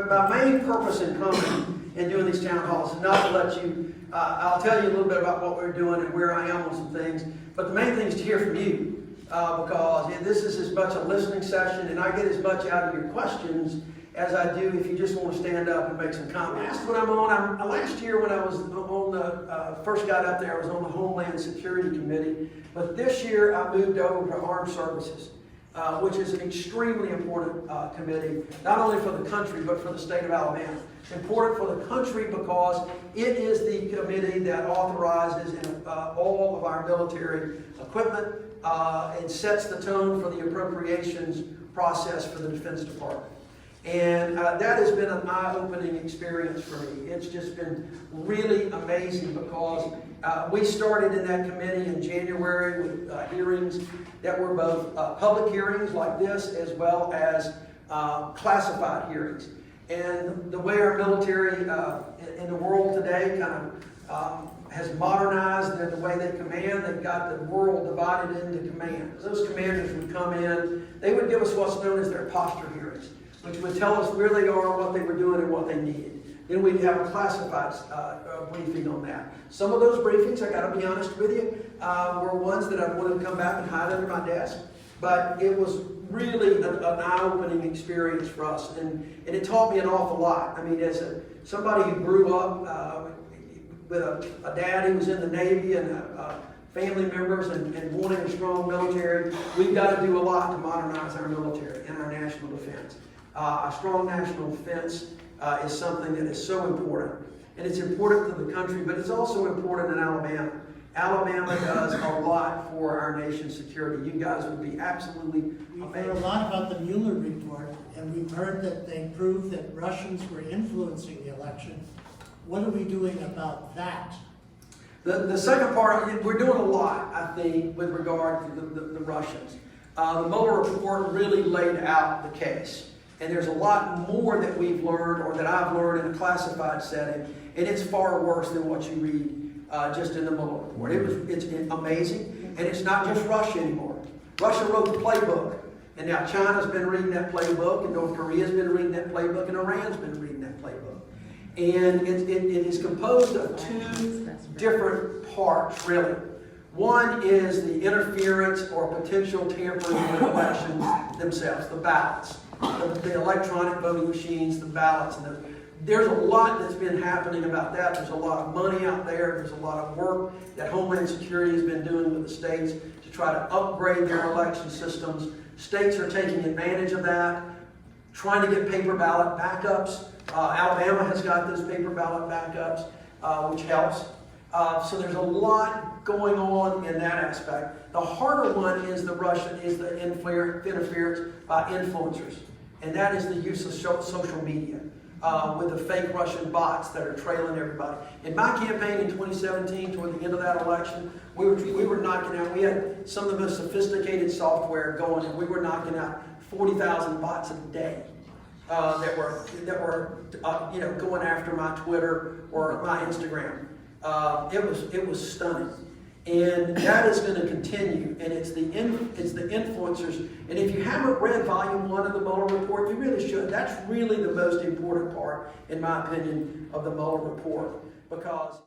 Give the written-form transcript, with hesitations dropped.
my main purpose in coming and doing these town halls is not to let you, I'll tell you a little bit about what we're doing and where I am on some things, but the main thing is to hear from you, because this is as much a listening session, and I get as much out of your questions as I do if you just want to stand up and make some comments. That's what I'm on. Last year when I was on the, first got up there, I was on the Homeland Security Committee, but this year I moved over to Armed Services, which is an extremely important committee, not only for the country, but for the state of Alabama. It's important for the country because it is the committee that authorizes all of our military equipment and sets the tone for the appropriations process for the Defense Department. And that has been an eye-opening experience for me. It's just been really amazing because we started in that committee in January with hearings that were both public hearings like this as well as classified hearings. And the way our military in the world today kind of has modernized in the way they command, they've got the world divided into commands. Those commanders would come in, they would give us what's known as their posture hearings, which would tell us where they are, what they were doing, and what they needed. Then we'd have a classified briefing on that. Some of those briefings, I got to be honest with you, were ones that I wanted to come back and hide under my desk. But it was really an eye-opening experience for us, and it taught me an awful lot. I mean, as somebody who grew up with a dad who was in the Navy and family members and wanting a strong military, we've got to do a lot to modernize our military and our national defense. A strong national defense is something that is so important. And it's important to the country, but it's also important in Alabama. Alabama does a lot for our nation's security. You guys would be absolutely We've amazing. heard a lot about the Mueller report, and we've heard that they proved that Russians were influencing the election. What are we doing about that? The second part, we're doing a lot, I think, with regard to the Russians. The Mueller report really laid out the case. And there's a lot more that we've learned, or that I've learned in a classified setting, and it's far worse than what you read just in the Mueller report. It's amazing, and it's not just Russia anymore. Russia wrote the playbook, and now China's been reading that playbook, and North Korea's been reading that playbook, and Iran's been reading that playbook. And it is composed of two different parts, really. One is the interference or potential tampering with elections themselves, the ballots. The electronic voting machines, the ballots, and there's a lot that's been happening about that. There's a lot of money out there. There's a lot of work that Homeland Security has been doing with the states to try to upgrade their election systems. States are taking advantage of that, trying to get paper ballot backups. Alabama has got those paper ballot backups, which helps. So there's a lot going on in that aspect. The harder one is the interference by influencers. And that is the use of social media with the fake Russian bots that are trailing everybody. In my campaign in 2017, toward the end of that election, we were knocking out, we had some of the most sophisticated software going, and we were knocking out 40,000 bots a day that were going after my Twitter or my Instagram. It was stunning. And that is going to continue, and it's the influencers. And if you haven't read Volume 1 of the Mueller report, you really should. That's really the most important part, in my opinion, of the Mueller report, because